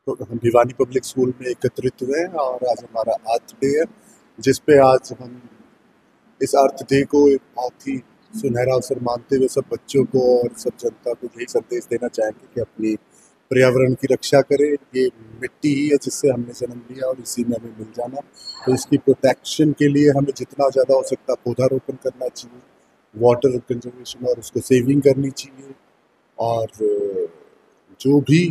तो हम Bhiwani public school में एकत्रित हुए हैं और आज हमारा अर्थ डे है, जिस पे आज हम इस अर्थ डे को एक बहुत ही सुनहरा अवसर मानते हुए सब बच्चों को और सब जनता को यही संदेश देना चाहेंगे कि अपनी पर्यावरण की रक्षा करें। ये मिट्टी ही है जिससे हमने जन्म लिया और इसी में हमें मिल जाना, तो इसकी प्रोटेक्शन के लिए हमें जितना ज़्यादा हो सकता है पौधारोपण करना चाहिए, वाटर कंजर्वेशन और उसको सेविंग करनी चाहिए। और जो भी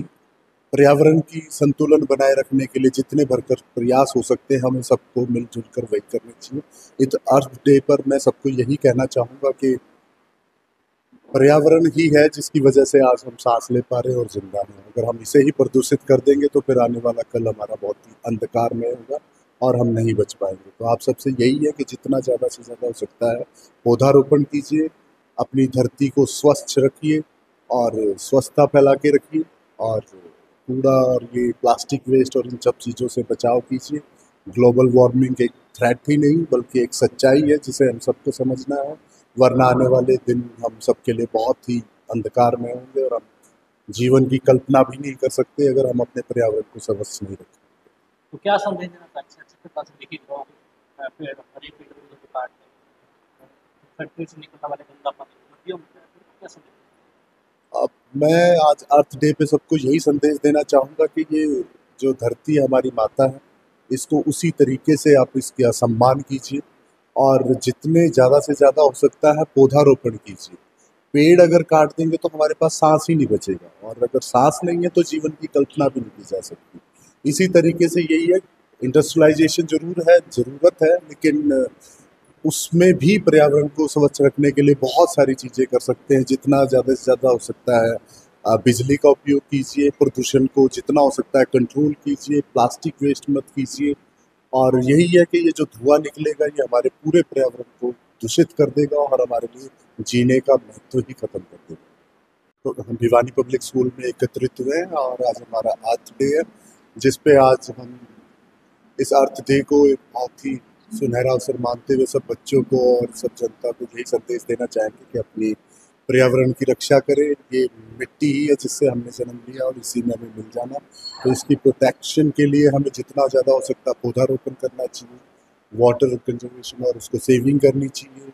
पर्यावरण की संतुलन बनाए रखने के लिए जितने भरकर प्रयास हो सकते हैं हमें सबको मिलजुल कर वही करने चाहिए। इस अर्थ डे पर मैं सबको यही कहना चाहूँगा कि पर्यावरण ही है जिसकी वजह से आज हम सांस ले पा रहे हैं और जिंदा हैं। अगर हम इसे ही प्रदूषित कर देंगे तो फिर आने वाला कल हमारा बहुत ही अंधकार में होगा और हम नहीं बच पाएंगे। तो आप सबसे यही है कि जितना ज़्यादा से ज़्यादा हो सकता है पौधारोपण कीजिए, अपनी धरती को स्वच्छ रखिए और स्वच्छता फैला के रखिए, और कूड़ा और ये प्लास्टिक वेस्ट और इन सब चीज़ों से बचाव कीजिए। ग्लोबल वार्मिंग एक थ्रेट ही नहीं बल्कि एक सच्चाई है जिसे हम सबको समझना है, वरना आने वाले दिन हम सबके लिए बहुत ही अंधकार में होंगे और हम जीवन की कल्पना भी नहीं कर सकते अगर हम अपने पर्यावरण को स्वच्छ नहीं रखें। तो क्या संदेश देना चाहिए अच्छे से देखिए लोग पेड़ हरे पेड़ को काट रहे हैं, फैक्ट्री से निकलने वाले गंदा पानी नदियों में जा रहा है, तो क्या संदेश? अब मैं आज अर्थ डे पे सबको यही संदेश देना चाहूँगा कि ये जो धरती है हमारी माता है, इसको उसी तरीके से आप इसका सम्मान कीजिए और जितने ज़्यादा से ज़्यादा हो सकता है पौधारोपण कीजिए। पेड़ अगर काट देंगे तो हमारे पास सांस ही नहीं बचेगा, और अगर सांस नहीं है तो जीवन की कल्पना भी नहीं की जा सकती। इसी तरीके से यही है, इंडस्ट्रियलाइजेशन जरूर है, ज़रूरत है, लेकिन उसमें भी पर्यावरण को स्वच्छ रखने के लिए बहुत सारी चीज़ें कर सकते हैं। जितना ज़्यादा से ज़्यादा हो सकता है बिजली का उपयोग कीजिए, प्रदूषण को जितना हो सकता है कंट्रोल कीजिए, प्लास्टिक वेस्ट मत कीजिए। और यही है कि ये जो धुआं निकलेगा ये हमारे पूरे पर्यावरण को दूषित कर देगा और हमारे लिए जीने का महत्व ही खत्म कर देगा। तो हम भिवानी पब्लिक स्कूल में एकत्रित हुए हैं और आज हमारा अर्थ डे है, जिस पे आज हम इस अर्थ डे को एक बहुत ही सुनहरा अवसर मानते हुए सब बच्चों को और सब जनता को यही संदेश देना चाहेंगे कि अपनी पर्यावरण की रक्षा करें। ये मिट्टी ही है जिससे हमने जन्म लिया और इसी में हमें मिल जाना, तो इसकी प्रोटेक्शन के लिए हमें जितना ज़्यादा हो सकता है पौधारोपण करना चाहिए, वाटर कंजर्वेशन और उसको सेविंग करनी चाहिए।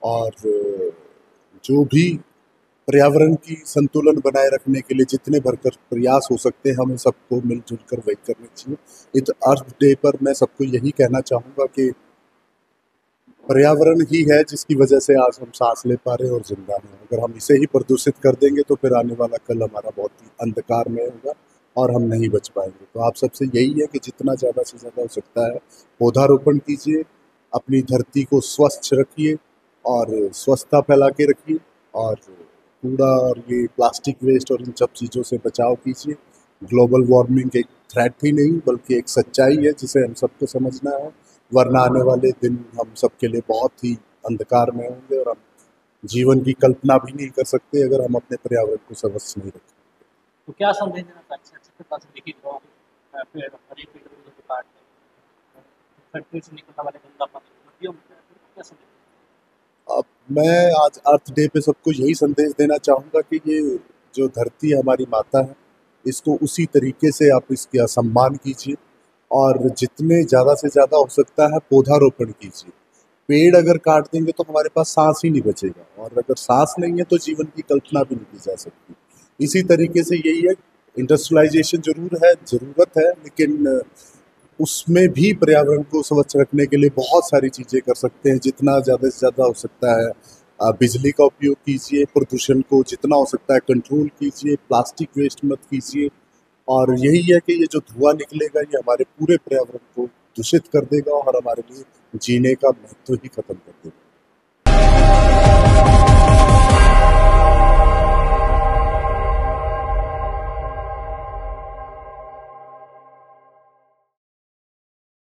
और जो भी पर्यावरण की संतुलन बनाए रखने के लिए जितने भरकर प्रयास हो सकते हैं हमें सबको मिलजुल कर वही करने चाहिए। इस अर्थ डे पर मैं सबको यही कहना चाहूँगा कि पर्यावरण ही है जिसकी वजह से आज हम सांस ले पा रहे हैं और जिंदा हैं। अगर हम इसे ही प्रदूषित कर देंगे तो फिर आने वाला कल हमारा बहुत ही अंधकार में होगा और हम नहीं बच पाएंगे। तो आप सबसे यही है कि जितना ज़्यादा से ज़्यादा हो सकता है पौधारोपण कीजिए, अपनी धरती को स्वच्छ रखिए और स्वच्छता फैला के रखिए, और कूड़ा और ये प्लास्टिक वेस्ट और इन सब चीज़ों से बचाव कीजिए। ग्लोबल वार्मिंग एक थ्रेट ही नहीं बल्कि एक सच्चाई है जिसे हम सबको समझना है, वरना आने वाले दिन हम सबके लिए बहुत ही अंधकार में होंगे और हम जीवन की कल्पना भी नहीं कर सकते अगर हम अपने पर्यावरण को स्वच्छ नहीं रखें। तो क्या संदेश देना चाहिए अच्छे से देखिए लोग पेड़ हरे पेड़ को काट रहे हैं, फैक्ट्री से निकलने वाले गंदा पानी नदियों में जा रहा है, तो क्या संदेश? अब मैं आज अर्थ डे पे सबको यही संदेश देना चाहूँगा कि ये जो धरती है हमारी माता है, इसको उसी तरीके से आप इसका सम्मान कीजिए और जितने ज़्यादा से ज़्यादा हो सकता है पौधारोपण कीजिए। पेड़ अगर काट देंगे तो हमारे पास सांस ही नहीं बचेगा, और अगर सांस नहीं है तो जीवन की कल्पना भी नहीं की जा सकती। इसी तरीके से यही है, इंडस्ट्रियलाइजेशन जरूर है, ज़रूरत है, लेकिन उसमें भी पर्यावरण को स्वच्छ रखने के लिए बहुत सारी चीज़ें कर सकते हैं। जितना ज़्यादा से ज़्यादा हो सकता है बिजली का उपयोग कीजिए, प्रदूषण को जितना हो सकता है कंट्रोल कीजिए, प्लास्टिक वेस्ट मत कीजिए। और यही है कि ये जो धुआं निकलेगा ये हमारे पूरे पर्यावरण को दूषित कर देगा और हमारे लिए जीने का महत्व ही खत्म कर देगा।